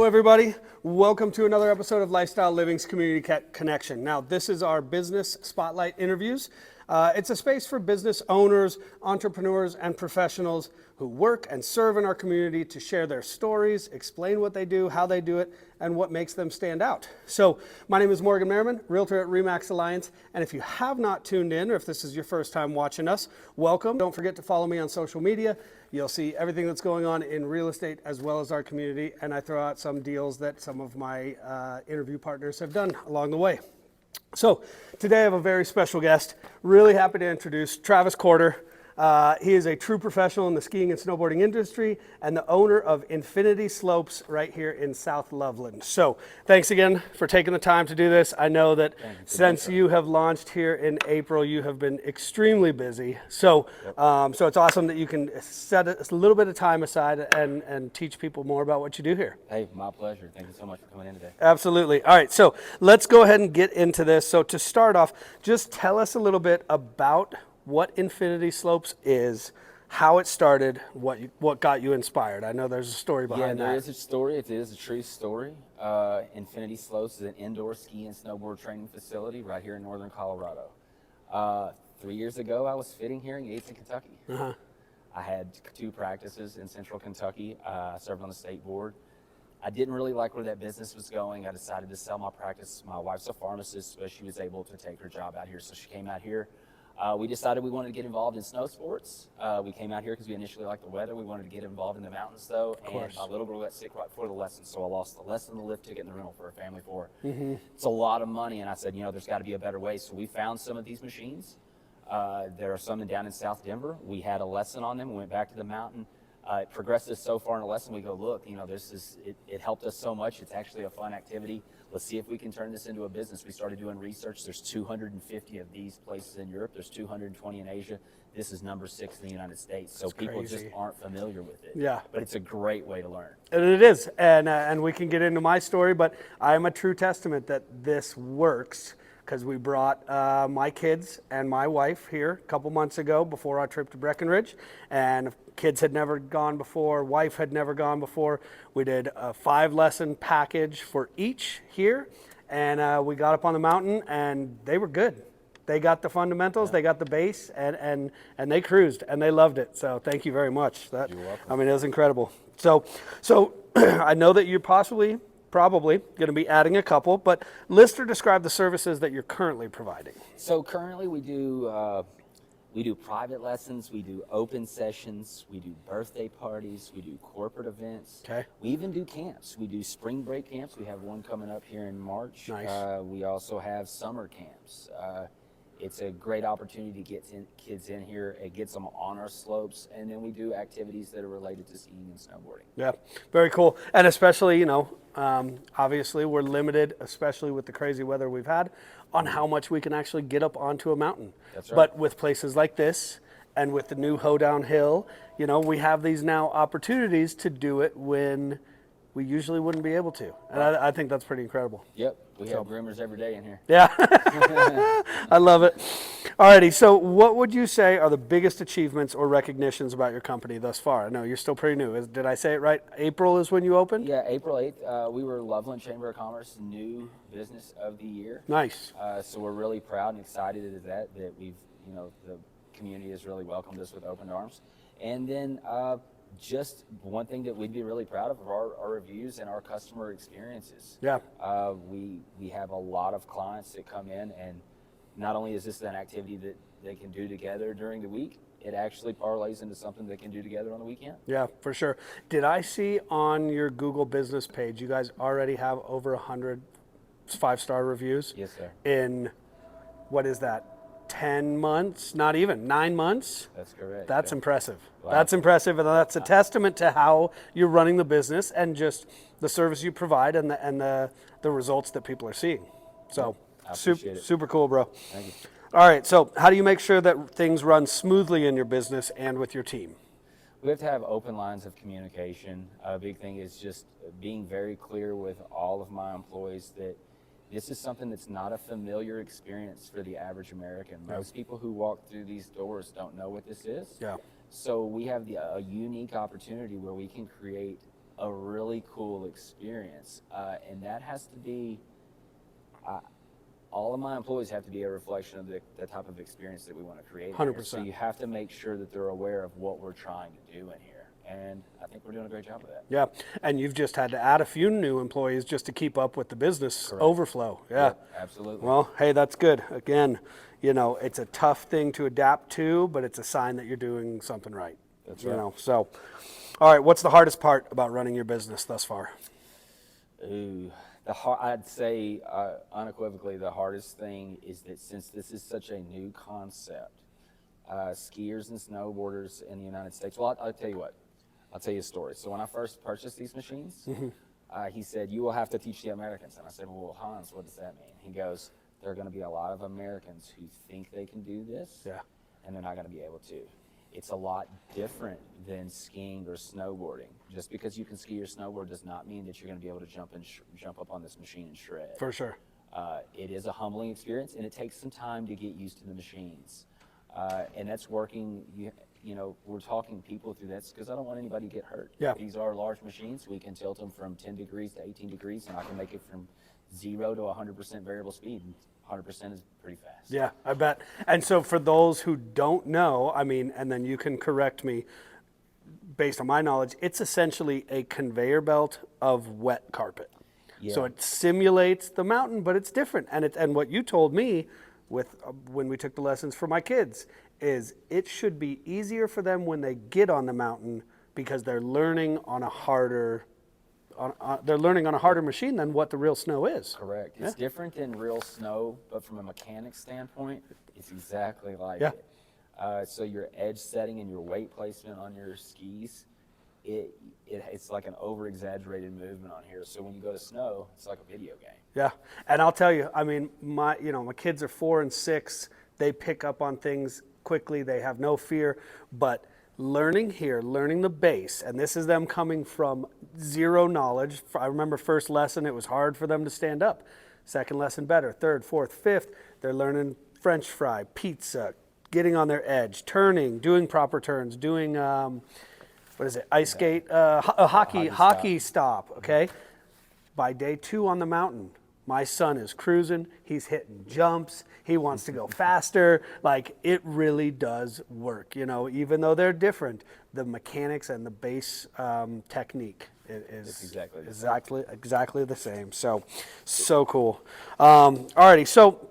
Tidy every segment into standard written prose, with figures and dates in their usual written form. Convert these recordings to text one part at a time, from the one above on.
Hello, everybody. Welcome to another episode of Lifestyle Living's Community Connection. Now, this is our business spotlight interviews. It's a space for business owners, entrepreneurs, and professionals who work and serve in our community to share their stories, explain what they do, how they do it, and what makes them stand out. So, my name is Morgan Merriman, Realtor at RE/MAX Alliance, and if you have not tuned in, or if this is your first time watching us, welcome. Don't forget to follow me on social media. You'll see everything that's going on in real estate as well as our community, and I throw out some deals that some of my interview partners have done along the way. So today I have a very special guest. Really happy to introduce Travis Corder. He is a true professional in the skiing and snowboarding industry and the owner of Infinity Slopes right here in South Loveland. So thanks again for taking the time to do this. I know that since you have launched here in April, you have been extremely busy. So so it's awesome that you can set a little bit of time aside and teach people more about what you do here. Hey, my pleasure. Thank you so much for coming in today. Absolutely. All right, so let's go ahead and get into this. So to start off, just tell us a little bit about what Infinity Slopes is, how it started, what got you inspired. I know there's a story behind that. Yeah, there is a story. It is a true story. Infinity Slopes is an indoor ski and snowboard training facility right here in northern Colorado. 3 years ago, I was fitting hearing aids in Kentucky. I had 2 practices in central Kentucky. I served on the state board. I didn't really like where that business was going. I decided to sell my practice. My wife's a pharmacist, but she was able to take her job out here, so she came out here. We decided we wanted to get involved in snow sports. We came out here because we initially liked the weather. We wanted to get involved in the mountains, though. And my little girl got sick right before the lesson, so I lost the lesson, the lift ticket, and the rental for a family of 4. It's a lot of money, and I said, you know, there's got to be a better way. So we found some of these machines. There are some down in South Denver. We had a lesson on them. We went back to the mountain. It progressed us so far in the lesson. We go, look, you know, it helped us so much. It's actually a fun activity. Let's see if we can turn this into a business. We started doing research. There's 250 of these places in Europe. There's 220 in Asia. This is number 6 in the United States. So people just aren't familiar with it. Yeah. But it's a great way to learn. And it is. And we can get into my story, but I am a true testament that this works, because we brought my kids and my wife here a couple months ago before our trip to Breckenridge, and kids had never gone before, wife had never gone before. We did a 5-lesson package for each here, and we got up on the mountain, and they were good. They got the fundamentals, they got the base, and they cruised, and they loved it. So thank you very much. You're welcome. I mean, it was incredible. So I know that you're probably going to be adding a couple, but list or describe the services that you're currently providing. So currently we do private lessons, we do open sessions, we do birthday parties, we do corporate events. Okay. We even do camps. We do spring break camps. We have one coming up here in March. Nice. We also have summer camps. It's a great opportunity to get kids in here. It gets them on our slopes, and then we do activities that are related to skiing and snowboarding. Yeah, very cool. And especially, you know, obviously we're limited, especially with the crazy weather we've had, on how much we can actually get up onto a mountain. That's right. But with places like this and with the new Hoedown Hill, you know, we have these now opportunities to do it when we usually wouldn't be able to. And I think that's pretty incredible. Yep. We have groomers every day in here. Yeah. I love it. Alrighty, so what would you say are the biggest achievements or recognitions about your company thus far? I know you're still pretty new. Did I say it right? April is when you opened? Yeah, April 8th. We were Loveland Chamber of Commerce New Business of the Year. Nice. So we're really proud and excited at that we've, you know, the community has really welcomed us with open arms. And then just one thing that we'd be really proud of are our reviews and our customer experiences. Yeah. We have a lot of clients that come in, and not only is this an activity that they can do together during the week, it actually parlays into something they can do together on the weekend. Yeah, for sure. Did I see on your Google business page, you guys already have over 100 5-star reviews? Yes, sir. In, what is that? 10 months, not even 9 months. That's correct. That's impressive. Wow. That's impressive, and that's a testament to how you're running the business and just the service you provide and the results that people are seeing. So super cool, bro. Thank you. All right, so how do you make sure that things run smoothly in your business and with your team? We have to have open lines of communication. A big thing is just being very clear with all of my employees that this is something that's not a familiar experience for the average American. Most people who walk through these doors don't know what this is. Yeah. So we have a unique opportunity where we can create a really cool experience. And that has to be, all of my employees have to be a reflection of the type of experience that we want to create. in here. 100%. So you have to make sure that they're aware of what we're trying to do in here. And I think we're doing a great job of that. Yeah, and you've just had to add a few new employees just to keep up with the business Correct. overflow. Yeah, Yep, absolutely. Well, hey, that's good. Again, it's a tough thing to adapt to, but it's a sign that you're doing something right. That's right. So, all right, what's the hardest part about running your business thus far? Ooh, I'd say unequivocally the hardest thing is that since this is such a new concept, skiers and snowboarders in the United States. Well, I'll tell you what. I'll tell you a story. So when I first purchased these machines, he said, "You will have to teach the Americans." And I said, "Well, Hans, what does that mean?" He goes, "There are going to be a lot of Americans who think they can do this, and they're not going to be able to. It's a lot different than skiing or snowboarding. Just because you can ski or snowboard does not mean that you're going to be able to jump up on this machine and shred." For sure. It is a humbling experience, and it takes some time to get used to the machines. And that's working. We're talking people through that because I don't want anybody to get hurt. Yeah. These are large machines. We can tilt them from 10 degrees to 18 degrees, and I can make it from 0 to 100% variable speed. 100% is pretty fast. Yeah, I bet. And so for those who don't know, and then you can correct me based on my knowledge, it's essentially a conveyor belt of wet carpet. Yeah. So it simulates the mountain, but it's different. And what you told me when we took the lessons for my kids is it should be easier for them when they get on the mountain because they're learning on a harder machine than what the real snow is. Correct. It's different than real snow, but from a mechanics standpoint, it's exactly like Yeah. it. So your edge setting and your weight placement on your skis, it's like an over-exaggerated movement on here. So when you go to snow, it's like a video game. Yeah, and I'll tell you, my kids are 4 and 6. They pick up on things quickly. They have no fear, but learning the base, and this is them coming from zero knowledge. I remember first lesson, it was hard for them to stand up. Second lesson, better. Third, fourth, fifth, they're learning French fry, pizza, getting on their edge, turning, doing proper turns, doing, ice skate, a hockey stop, okay? By day 2 on the mountain, my son is cruising, he's hitting jumps, he wants to go faster. Like, it really does work, even though they're different, the mechanics and the base technique is exactly the same. So cool. Alrighty, so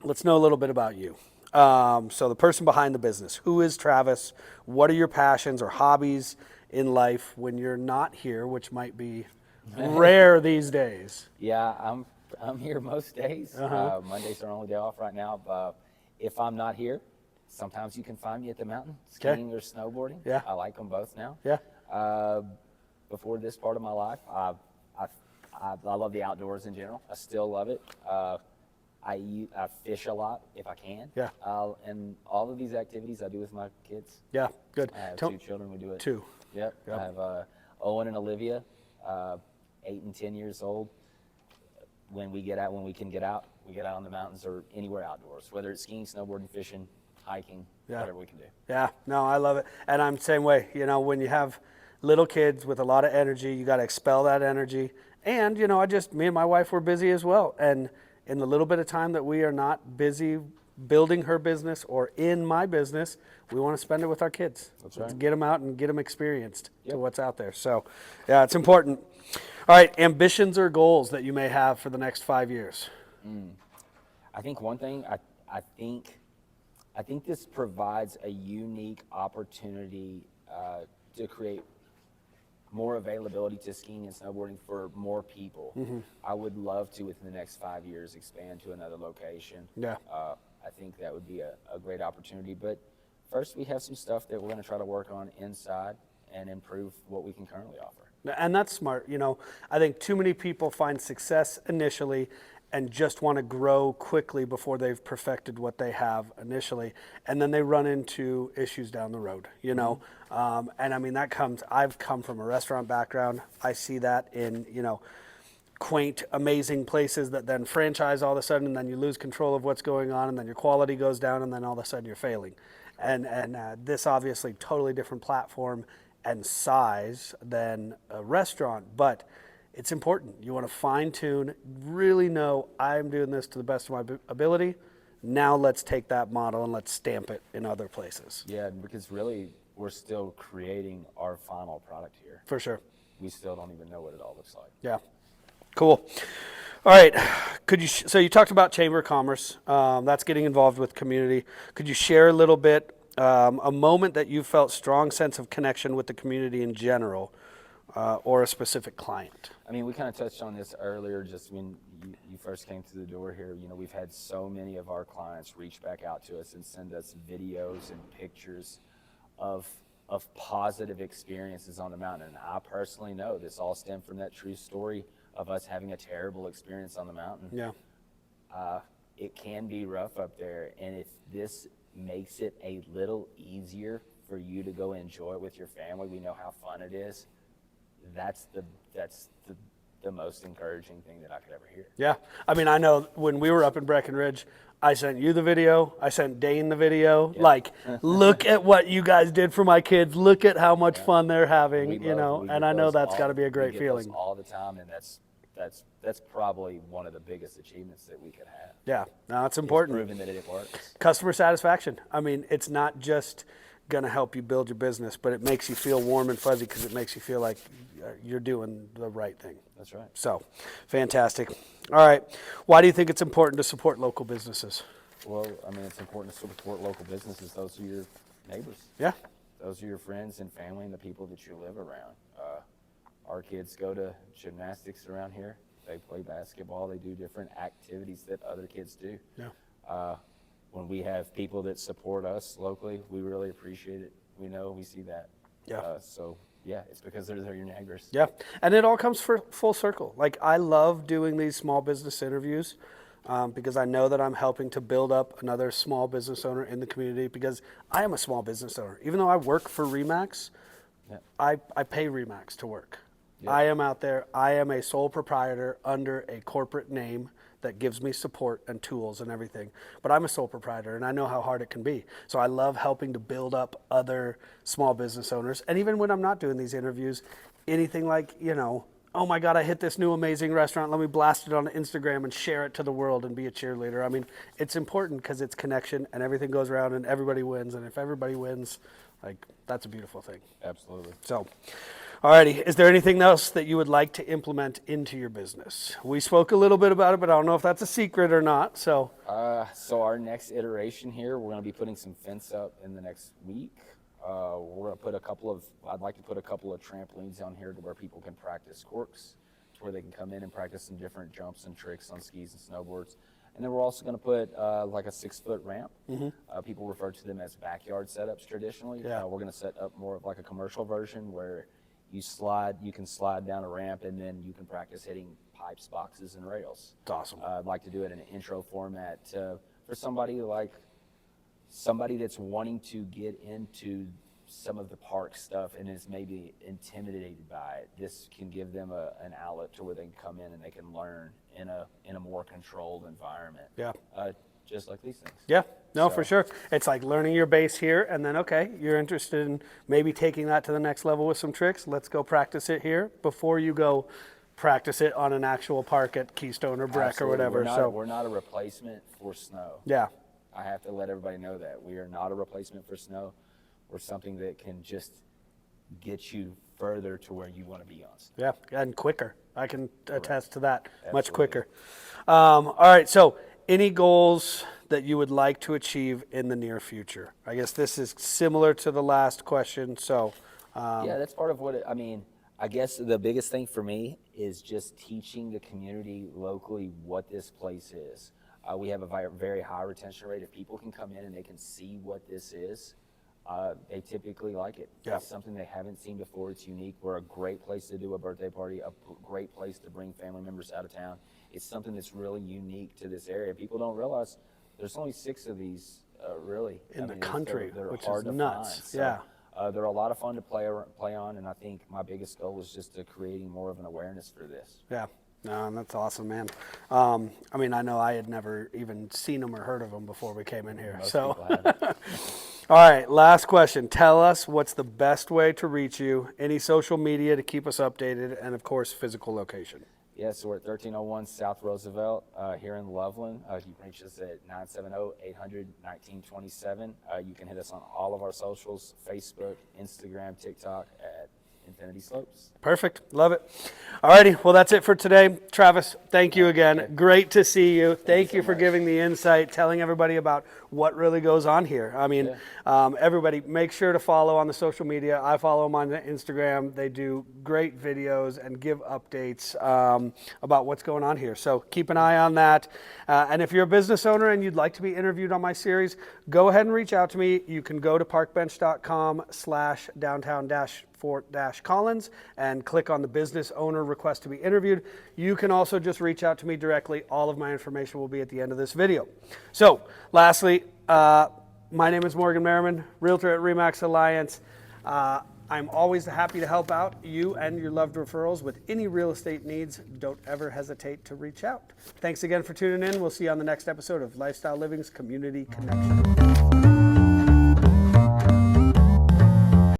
let's know a little bit about you. So the person behind the business, who is Travis? What are your passions or hobbies in life when you're not here, which might be rare these days? Yeah, I'm here most days. Mondays are our only day off right now. If I'm not here, sometimes you can find me at the mountain, skiing or snowboarding. Yeah. I like them both now. Yeah. Before this part of my life, I love the outdoors in general. I still love it. I fish a lot if I can. Yeah. And all of these activities I do with my kids. Yeah, good. I have 2 children. We do it. 2. Yep. I have Owen and Olivia, 8 and 10 years old. When we can get out, we get out on the mountains or anywhere outdoors, whether it's skiing, snowboarding, fishing, hiking, whatever we can do. Yeah, no, I love it. And I'm the same way. When you have little kids with a lot of energy, you got to expel that energy. And, me and my wife were busy as well. And in the little bit of time that we are not busy building her business or in my business, we want to spend it with our kids. That's right. To get them out and get them experienced to what's out there. So, yeah, it's important. All right, ambitions or goals that you may have for the next 5 years? I think one thing, I think this provides a unique opportunity to create more availability to skiing and snowboarding for more people. I would love to, within the next 5 years, expand to another location. Yeah. I think that would be a great opportunity. But first, we have some stuff that we're going to try to work on inside and improve what we can currently offer. And that's smart. I think too many people find success initially and just want to grow quickly before they've perfected what they have initially. And then they run into issues down the road, And I've come from a restaurant background. I see that in, quaint, amazing places that then franchise all of a sudden, and then you lose control of what's going on, and then your quality goes down, and then all of a sudden you're failing. And this obviously totally different platform. and size than a restaurant, but it's important. You want to fine tune, really know I'm doing this to the best of my ability. Now let's take that model and let's stamp it in other places. Yeah, because really we're still creating our final product here. For sure. We still don't even know what it all looks like. Yeah. Cool. All right. Could you? So you talked about Chamber of Commerce. That's getting involved with community. Could you share a little bit a moment that you felt strong sense of connection with the community in general, or a specific client? I mean, we kind of touched on this earlier, just when you first came through the door here. You know, we've had so many of our clients reach back out to us and send us videos and pictures of positive experiences on the mountain. And I personally know this all stemmed from that true story of us having a terrible experience on the mountain. Yeah. It can be rough up there, and if this makes it a little easier for you to go enjoy it with your family, we know how fun it is. That's the most encouraging thing that I could ever hear. Yeah. I mean, I know when we were up in Breckenridge, I sent you the video. I sent Dane the video. Yeah. Like, look at what you guys did for my kids. Look at how much fun they're having, and I know that's got to be a great feeling. All the time, and that's probably one of the biggest achievements that we could have. Yeah. No, it's important. It's proven that it works. Customer satisfaction. I mean, it's not just going to help you build your business, but it makes you feel warm and fuzzy because it makes you feel like you're doing the right thing. That's right. So, fantastic. All right. Why do you think it's important to support local businesses? Well, I mean, it's important to support local businesses. Those are your neighbors. Yeah. Those are your friends and family and the people that you live around. Our kids go to gymnastics around here. They play basketball. They do different activities that other kids do. Yeah. When we have people that support us locally, we really appreciate it. We see that. Yeah. So yeah, it's because they're your neighbors. Yeah, and it all comes full circle. Like, I love doing these small business interviews because I know that I'm helping to build up another small business owner in the community, because I am a small business owner. Even though I work for RE/MAX, Yeah. I pay RE/MAX to work. Yeah. I am out there. I am a sole proprietor under a corporate name that gives me support and tools and everything. But I'm a sole proprietor, and I know how hard it can be. So I love helping to build up other small business owners. And even when I'm not doing these interviews, anything like, oh my God, I hit this new amazing restaurant. Let me blast it on Instagram and share it to the world and be a cheerleader. I mean, it's important because it's connection and everything goes around and everybody wins. And if everybody wins, that's a beautiful thing. Absolutely. So, alrighty, is there anything else that you would like to implement into your business? We spoke a little bit about it, but I don't know if that's a secret or not. So our next iteration here, we're going to be putting some fence up in the next week. We're going to I'd like to put a couple of trampolines down here to where people can practice corks, to where they can come in and practice some different jumps and tricks on skis and snowboards. And then we're also going to put like a 6-foot ramp. Mm-hmm. People refer to them as backyard setups traditionally. Yeah. We're going to set up more of like a commercial version where you can slide down a ramp, and then you can practice hitting pipes, boxes, and rails. it's awesome. I'd like to do it in an intro format for somebody that's wanting to get into some of the park stuff and is maybe intimidated by it. This can give them an outlet to where they can come in and they can learn in a more controlled environment. Yeah. Just like these things. Yeah, no, for sure. It's like learning your base here, and then, okay, you're interested in maybe taking that to the next level with some tricks. Let's go practice it here before you go practice it on an actual park at Keystone or Breck or whatever. We're not a replacement for snow. Yeah. I have to let everybody know that. We are not a replacement for snow. We're something that can just get you further to where you want to be on snow. Yeah, and quicker. I can attest to that. Absolutely. Much quicker. All right, so any goals that you would like to achieve in the near future? I guess this is similar to the last question. So, yeah, that's part of what I guess the biggest thing for me is just teaching the community locally what this place is. We have a very high retention rate. If people can come in and they can see what this is, they typically like it. Yeah. It's something they haven't seen before. It's unique. We're a great place to do a birthday party, a great place to bring family members out of town. It's something that's really unique to this area. People don't realize there's only 6 of these really in the country, they're which hard is to nuts. find. So, Yeah. they're a lot of fun to play on, and I think my biggest goal is just to creating more of an awareness for this. Yeah. No, that's awesome, man. I mean, I know I had never even seen them or heard of them before we came in here. Most so, people haven't. All right, last question. Tell us what's the best way to reach you, any social media to keep us updated, and of course, physical location. Yeah, so we're at 1301 South Roosevelt here in Loveland. You can reach us at 970-800-1927. You can hit us on all of our socials, Facebook, Instagram, TikTok at Infinity Slopes. Perfect. Love it. All righty. Well, that's it for today. Travis, thank you again. Great to see you. Thank you for giving the insight, telling everybody about what really goes on here. I mean, everybody, make sure to follow on the social media. I follow them on Instagram. They do great videos and give updates about what's going on here. So keep an eye on that. And if you're a business owner and you'd like to be interviewed on my series, go ahead and reach out to me. You can go to parkbench.com/downtown-Fort-Collins and click on the business owner request to be interviewed. You can also just reach out to me directly. All of my information will be at the end of this video. So lastly, my name is Morgan Merriman, Realtor at RE/MAX Alliance. I'm always happy to help out you and your loved referrals with any real estate needs. Don't ever hesitate to reach out. Thanks again for tuning in. We'll see you on the next episode of Lifestyle Living's Community Connection.